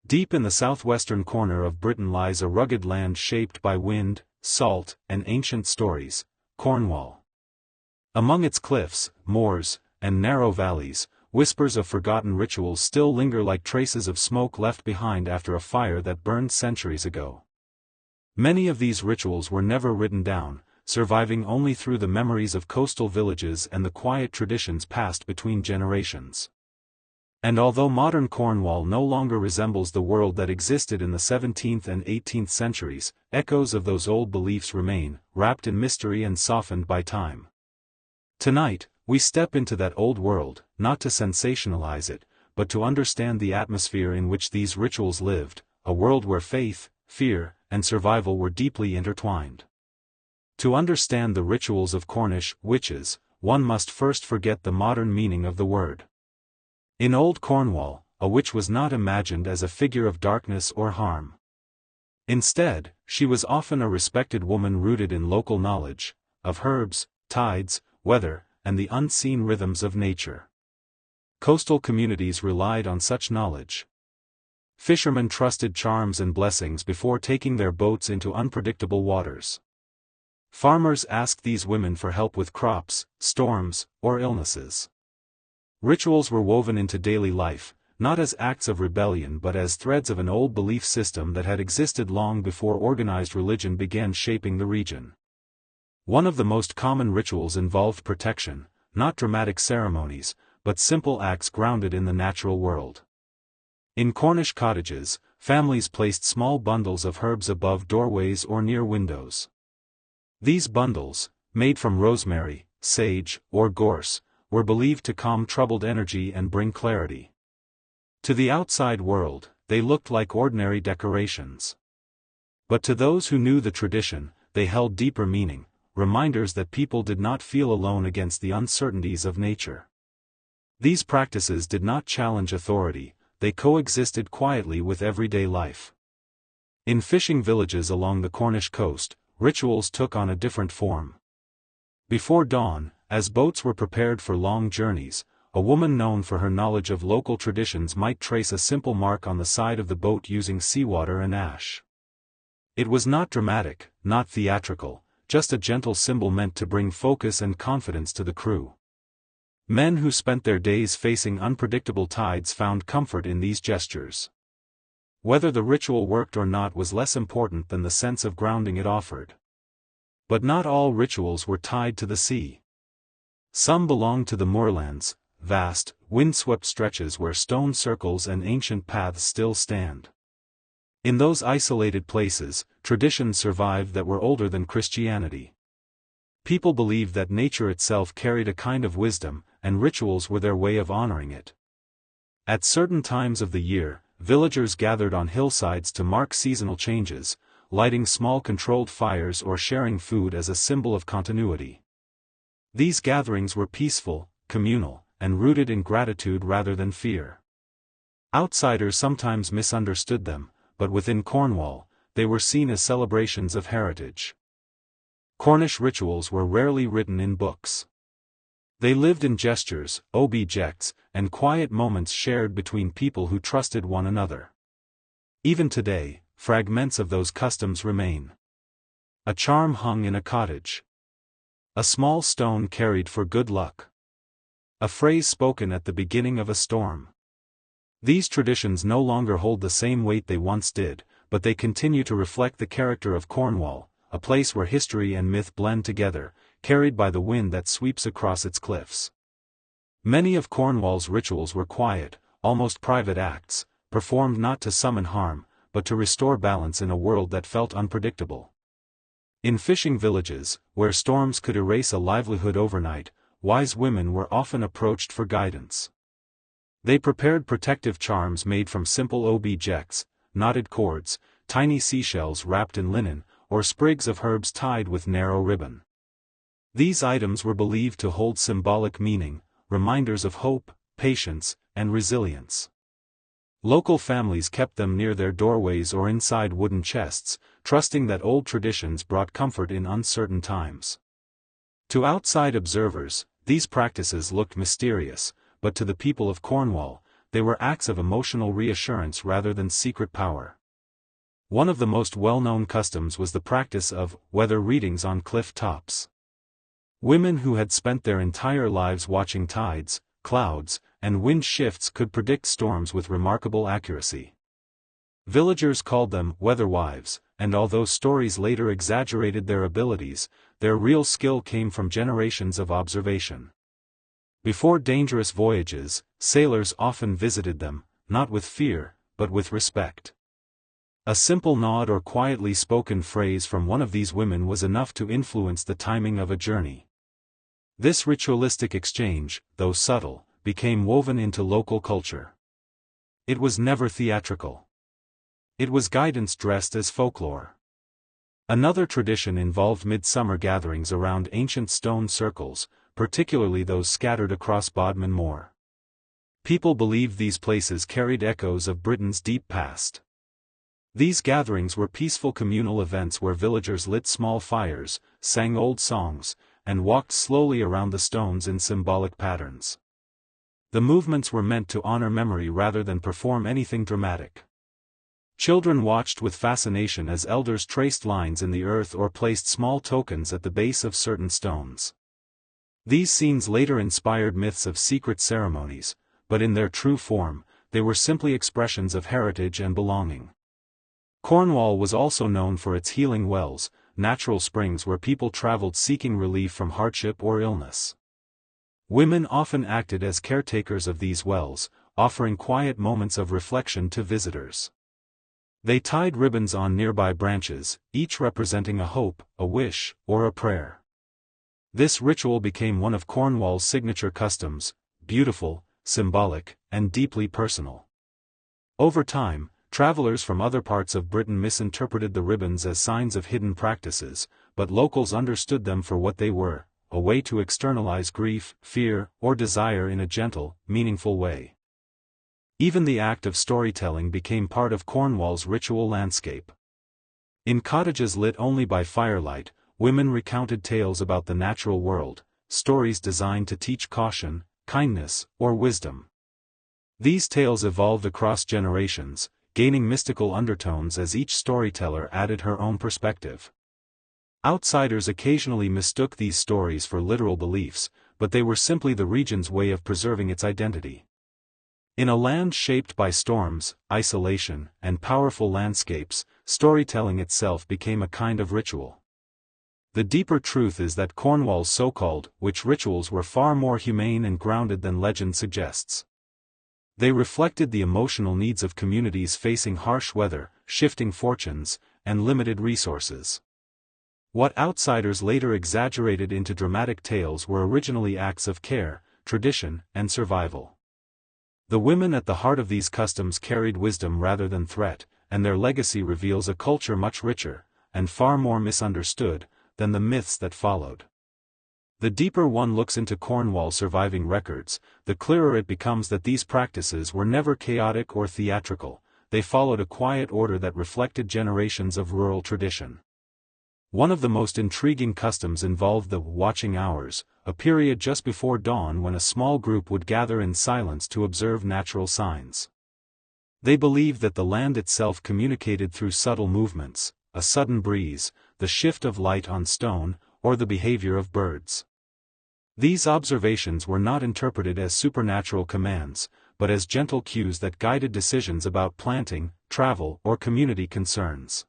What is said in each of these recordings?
Deep in the southwestern corner of Britain lies a rugged land shaped by wind, salt, and ancient stories, Cornwall. Among its cliffs, moors, and narrow valleys, whispers of forgotten rituals still linger like traces of smoke left behind after a fire that burned centuries ago. Many of these rituals were never written down, surviving only through the memories of coastal villages and the quiet traditions passed between generations. And although modern Cornwall no longer resembles the world that existed in the 17th and 18th centuries, echoes of those old beliefs remain, wrapped in mystery and softened by time. Tonight, we step into that old world, not to sensationalize it, but to understand the atmosphere in which these rituals lived, a world where faith, fear, and survival were deeply intertwined. To understand the rituals of Cornish witches, one must first forget the modern meaning of the word. In old Cornwall, a witch was not imagined as a figure of darkness or harm. Instead, she was often a respected woman rooted in local knowledge, of herbs, tides, weather, and the unseen rhythms of nature. Coastal communities relied on such knowledge. Fishermen trusted charms and blessings before taking their boats into unpredictable waters. Farmers asked these women for help with crops, storms, or illnesses. Rituals were woven into daily life, not as acts of rebellion but as threads of an old belief system that had existed long before organized religion began shaping the region. One of the most common rituals involved protection, not dramatic ceremonies, but simple acts grounded in the natural world. In Cornish cottages, families placed small bundles of herbs above doorways or near windows. These bundles, made from rosemary, sage, or gorse, were believed to calm troubled energy and bring clarity. To the outside world, they looked like ordinary decorations. But to those who knew the tradition, they held deeper meaning, reminders that people did not feel alone against the uncertainties of nature. These practices did not challenge authority, they coexisted quietly with everyday life. In fishing villages along the Cornish coast, rituals took on a different form. Before dawn, as boats were prepared for long journeys, a woman known for her knowledge of local traditions might trace a simple mark on the side of the boat using seawater and ash. It was not dramatic, not theatrical, just a gentle symbol meant to bring focus and confidence to the crew. Men who spent their days facing unpredictable tides found comfort in these gestures. Whether the ritual worked or not was less important than the sense of grounding it offered. But not all rituals were tied to the sea. Some belonged to the moorlands, vast, windswept stretches where stone circles and ancient paths still stand. In those isolated places, traditions survived that were older than Christianity. People believed that nature itself carried a kind of wisdom, and rituals were their way of honoring it. At certain times of the year, villagers gathered on hillsides to mark seasonal changes, lighting small controlled fires or sharing food as a symbol of continuity. These gatherings were peaceful, communal, and rooted in gratitude rather than fear. Outsiders sometimes misunderstood them, but within Cornwall, they were seen as celebrations of heritage. Cornish rituals were rarely written in books. They lived in gestures, objects, and quiet moments shared between people who trusted one another. Even today, fragments of those customs remain. A charm hung in a cottage. A small stone carried for good luck. A phrase spoken at the beginning of a storm. These traditions no longer hold the same weight they once did, but they continue to reflect the character of Cornwall, a place where history and myth blend together, carried by the wind that sweeps across its cliffs. Many of Cornwall's rituals were quiet, almost private acts, performed not to summon harm, but to restore balance in a world that felt unpredictable. In fishing villages, where storms could erase a livelihood overnight, wise women were often approached for guidance. They prepared protective charms made from simple objects, knotted cords, tiny seashells wrapped in linen, or sprigs of herbs tied with narrow ribbon. These items were believed to hold symbolic meaning, reminders of hope, patience, and resilience. Local families kept them near their doorways or inside wooden chests, trusting that old traditions brought comfort in uncertain times. To outside observers, these practices looked mysterious, but to the people of Cornwall, they were acts of emotional reassurance rather than secret power. One of the most well-known customs was the practice of weather readings on cliff tops. Women who had spent their entire lives watching tides, clouds, and wind shifts could predict storms with remarkable accuracy. Villagers called them weather wives, and although stories later exaggerated their abilities, their real skill came from generations of observation. Before dangerous voyages, sailors often visited them, not with fear, but with respect. A simple nod or quietly spoken phrase from one of these women was enough to influence the timing of a journey. This ritualistic exchange, though subtle, became woven into local culture. It was never theatrical. It was guidance dressed as folklore. Another tradition involved midsummer gatherings around ancient stone circles, particularly those scattered across Bodmin Moor. People believed these places carried echoes of Britain's deep past. These gatherings were peaceful communal events where villagers lit small fires, sang old songs, and walked slowly around the stones in symbolic patterns. The movements were meant to honor memory rather than perform anything dramatic. Children watched with fascination as elders traced lines in the earth or placed small tokens at the base of certain stones. These scenes later inspired myths of secret ceremonies, but in their true form, they were simply expressions of heritage and belonging. Cornwall was also known for its healing wells, natural springs where people traveled seeking relief from hardship or illness. Women often acted as caretakers of these wells, offering quiet moments of reflection to visitors. They tied ribbons on nearby branches, each representing a hope, a wish, or a prayer. This ritual became one of Cornwall's signature customs, beautiful, symbolic, and deeply personal. Over time, travelers from other parts of Britain misinterpreted the ribbons as signs of hidden practices, but locals understood them for what they were, a way to externalize grief, fear, or desire in a gentle, meaningful way. Even the act of storytelling became part of Cornwall's ritual landscape. In cottages lit only by firelight, women recounted tales about the natural world, stories designed to teach caution, kindness, or wisdom. These tales evolved across generations, gaining mystical undertones as each storyteller added her own perspective. Outsiders occasionally mistook these stories for literal beliefs, but they were simply the region's way of preserving its identity. In a land shaped by storms, isolation, and powerful landscapes, storytelling itself became a kind of ritual. The deeper truth is that Cornwall's so-called witch rituals were far more humane and grounded than legend suggests. They reflected the emotional needs of communities facing harsh weather, shifting fortunes, and limited resources. What outsiders later exaggerated into dramatic tales were originally acts of care, tradition, and survival. The women at the heart of these customs carried wisdom rather than threat, and their legacy reveals a culture much richer, and far more misunderstood, than the myths that followed. The deeper one looks into Cornwall's surviving records, the clearer it becomes that these practices were never chaotic or theatrical, they followed a quiet order that reflected generations of rural tradition. One of the most intriguing customs involved the watching hours, a period just before dawn when a small group would gather in silence to observe natural signs. They believed that the land itself communicated through subtle movements, a sudden breeze, the shift of light on stone, or the behavior of birds. These observations were not interpreted as supernatural commands, but as gentle cues that guided decisions about planting, travel, or community concerns.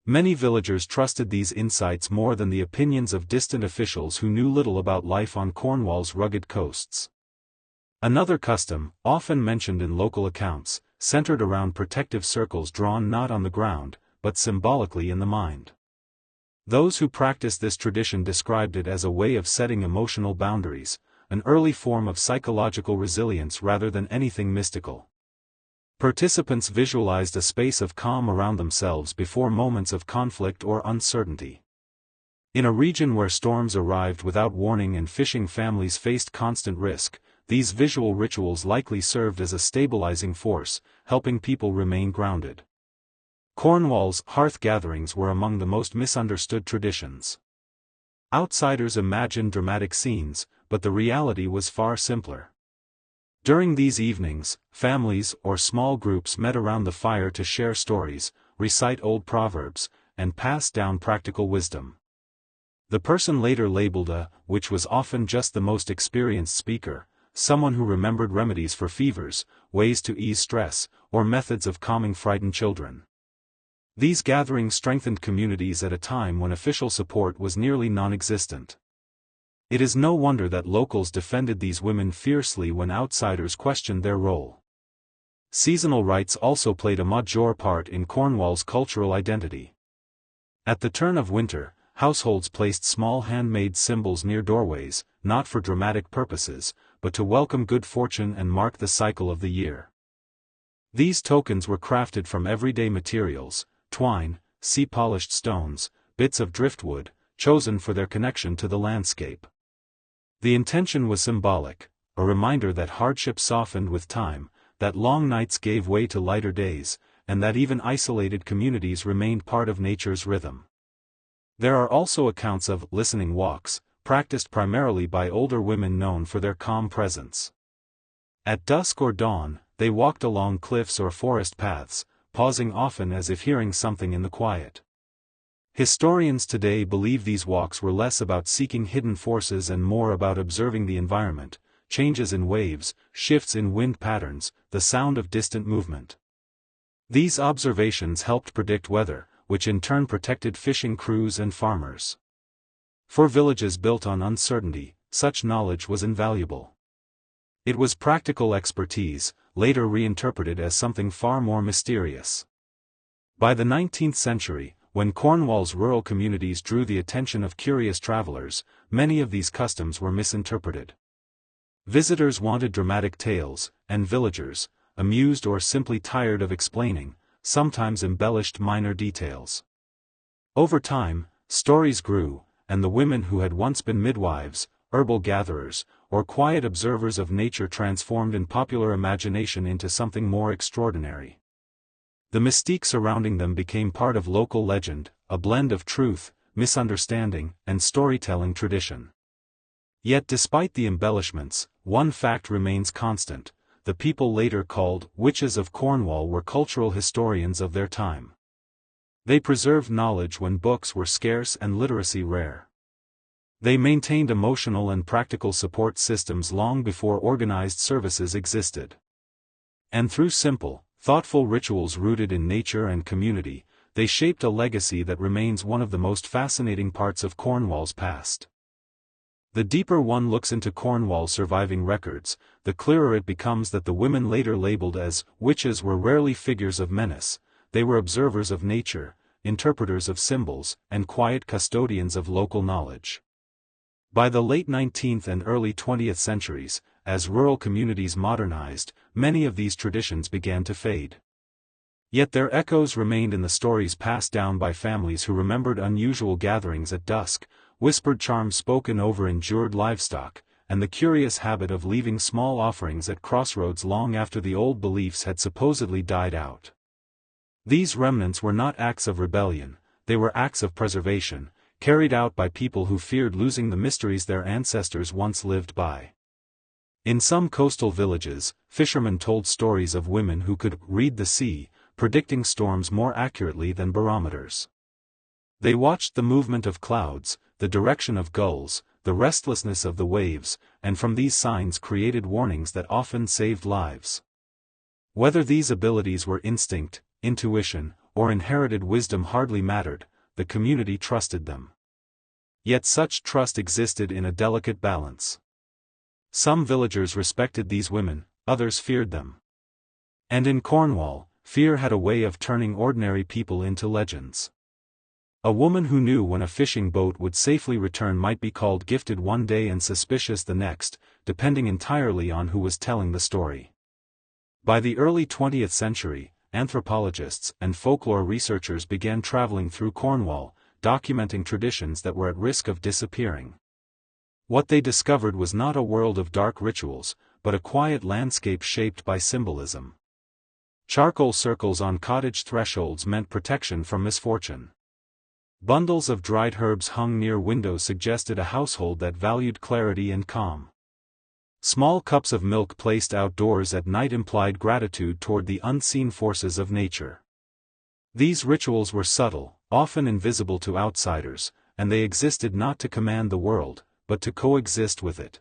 Many villagers trusted these insights more than the opinions of distant officials who knew little about life on Cornwall's rugged coasts. Another custom, often mentioned in local accounts, centered around protective circles drawn not on the ground, but symbolically in the mind. Those who practiced this tradition described it as a way of setting emotional boundaries, an early form of psychological resilience rather than anything mystical. Participants visualized a space of calm around themselves before moments of conflict or uncertainty. In a region where storms arrived without warning and fishing families faced constant risk, these visual rituals likely served as a stabilizing force, helping people remain grounded. Cornwall's hearth gatherings were among the most misunderstood traditions. Outsiders imagined dramatic scenes, but the reality was far simpler. During these evenings, families or small groups met around the fire to share stories, recite old proverbs, and pass down practical wisdom. The person later labeled a witch was often just the most experienced speaker, someone who remembered remedies for fevers, ways to ease stress, or methods of calming frightened children. These gatherings strengthened communities at a time when official support was nearly non-existent. It is no wonder that locals defended these women fiercely when outsiders questioned their role. Seasonal rites also played a major part in Cornwall's cultural identity. At the turn of winter, households placed small handmade symbols near doorways, not for dramatic purposes, but to welcome good fortune and mark the cycle of the year. These tokens were crafted from everyday materials, twine, sea-polished stones, bits of driftwood, chosen for their connection to the landscape. The intention was symbolic, a reminder that hardship softened with time, that long nights gave way to lighter days, and that even isolated communities remained part of nature's rhythm. There are also accounts of listening walks, practiced primarily by older women known for their calm presence. At dusk or dawn, they walked along cliffs or forest paths, pausing often as if hearing something in the quiet. Historians today believe these walks were less about seeking hidden forces and more about observing the environment, changes in waves, shifts in wind patterns, the sound of distant movement. These observations helped predict weather, which in turn protected fishing crews and farmers. For villages built on uncertainty, such knowledge was invaluable. It was practical expertise, later reinterpreted as something far more mysterious. By the 19th century, when Cornwall's rural communities drew the attention of curious travelers, many of these customs were misinterpreted. Visitors wanted dramatic tales, and villagers, amused or simply tired of explaining, sometimes embellished minor details. Over time, stories grew, and the women who had once been midwives, herbal gatherers, or quiet observers of nature transformed in popular imagination into something more extraordinary. The mystique surrounding them became part of local legend, a blend of truth, misunderstanding, and storytelling tradition. Yet despite the embellishments, one fact remains constant: the people later called witches of Cornwall were cultural historians of their time. They preserved knowledge when books were scarce and literacy rare. They maintained emotional and practical support systems long before organized services existed. And through simple, thoughtful rituals rooted in nature and community, they shaped a legacy that remains one of the most fascinating parts of Cornwall's past. The deeper one looks into Cornwall's surviving records, the clearer it becomes that the women later labeled as witches were rarely figures of menace. They were observers of nature, interpreters of symbols, and quiet custodians of local knowledge. By the late 19th and early 20th centuries, as rural communities modernized, many of these traditions began to fade. Yet their echoes remained in the stories passed down by families who remembered unusual gatherings at dusk, whispered charms spoken over endured livestock, and the curious habit of leaving small offerings at crossroads long after the old beliefs had supposedly died out. These remnants were not acts of rebellion, they were acts of preservation, carried out by people who feared losing the mysteries their ancestors once lived by. In some coastal villages, fishermen told stories of women who could read the sea, predicting storms more accurately than barometers. They watched the movement of clouds, the direction of gulls, the restlessness of the waves, and from these signs created warnings that often saved lives. Whether these abilities were instinct, intuition, or inherited wisdom hardly mattered, the community trusted them. Yet such trust existed in a delicate balance. Some villagers respected these women, others feared them. And in Cornwall, fear had a way of turning ordinary people into legends. A woman who knew when a fishing boat would safely return might be called gifted one day and suspicious the next, depending entirely on who was telling the story. By the early 20th century, anthropologists and folklore researchers began traveling through Cornwall, documenting traditions that were at risk of disappearing. What they discovered was not a world of dark rituals, but a quiet landscape shaped by symbolism. Charcoal circles on cottage thresholds meant protection from misfortune. Bundles of dried herbs hung near windows suggested a household that valued clarity and calm. Small cups of milk placed outdoors at night implied gratitude toward the unseen forces of nature. These rituals were subtle, often invisible to outsiders, and they existed not to command the world, but to coexist with it.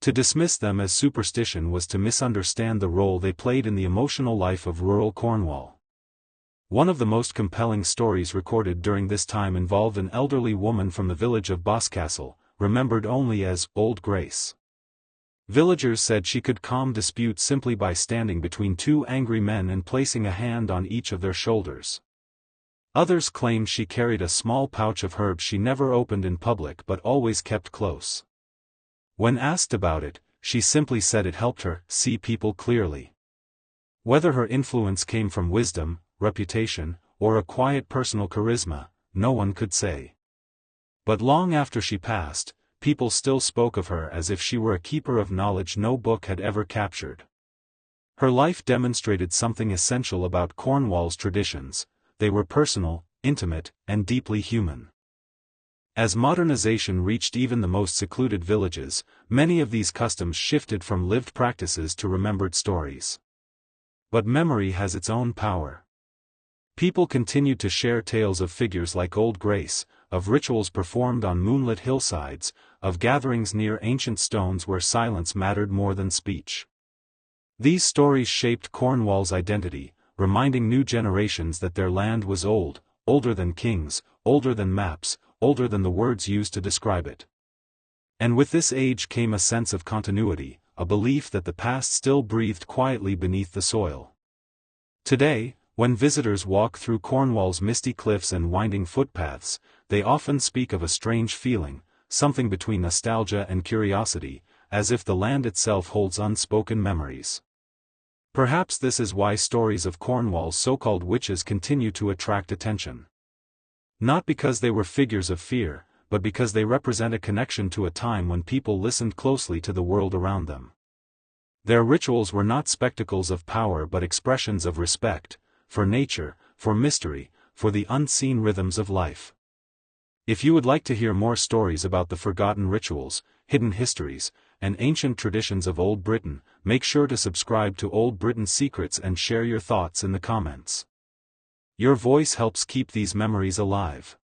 To dismiss them as superstition was to misunderstand the role they played in the emotional life of rural Cornwall. One of the most compelling stories recorded during this time involved an elderly woman from the village of Boscastle, remembered only as Old Grace. Villagers said she could calm disputes simply by standing between two angry men and placing a hand on each of their shoulders. Others claimed she carried a small pouch of herbs she never opened in public but always kept close. When asked about it, she simply said it helped her see people clearly. Whether her influence came from wisdom, reputation, or a quiet personal charisma, no one could say. But long after she passed, people still spoke of her as if she were a keeper of knowledge no book had ever captured. Her life demonstrated something essential about Cornwall's traditions: they were personal, intimate, and deeply human. As modernization reached even the most secluded villages, many of these customs shifted from lived practices to remembered stories. But memory has its own power. People continued to share tales of figures like Old Grace, of rituals performed on moonlit hillsides, of gatherings near ancient stones where silence mattered more than speech. These stories shaped Cornwall's identity, reminding new generations that their land was old, older than kings, older than maps, older than the words used to describe it. And with this age came a sense of continuity, a belief that the past still breathed quietly beneath the soil. Today, when visitors walk through Cornwall's misty cliffs and winding footpaths, they often speak of a strange feeling, something between nostalgia and curiosity, as if the land itself holds unspoken memories. Perhaps this is why stories of Cornwall's so-called witches continue to attract attention. Not because they were figures of fear, but because they represent a connection to a time when people listened closely to the world around them. Their rituals were not spectacles of power but expressions of respect, for nature, for mystery, for the unseen rhythms of life. If you would like to hear more stories about the forgotten rituals, hidden histories, and ancient traditions of Old Britain, make sure to subscribe to Old Britain Secrets and share your thoughts in the comments. Your voice helps keep these memories alive.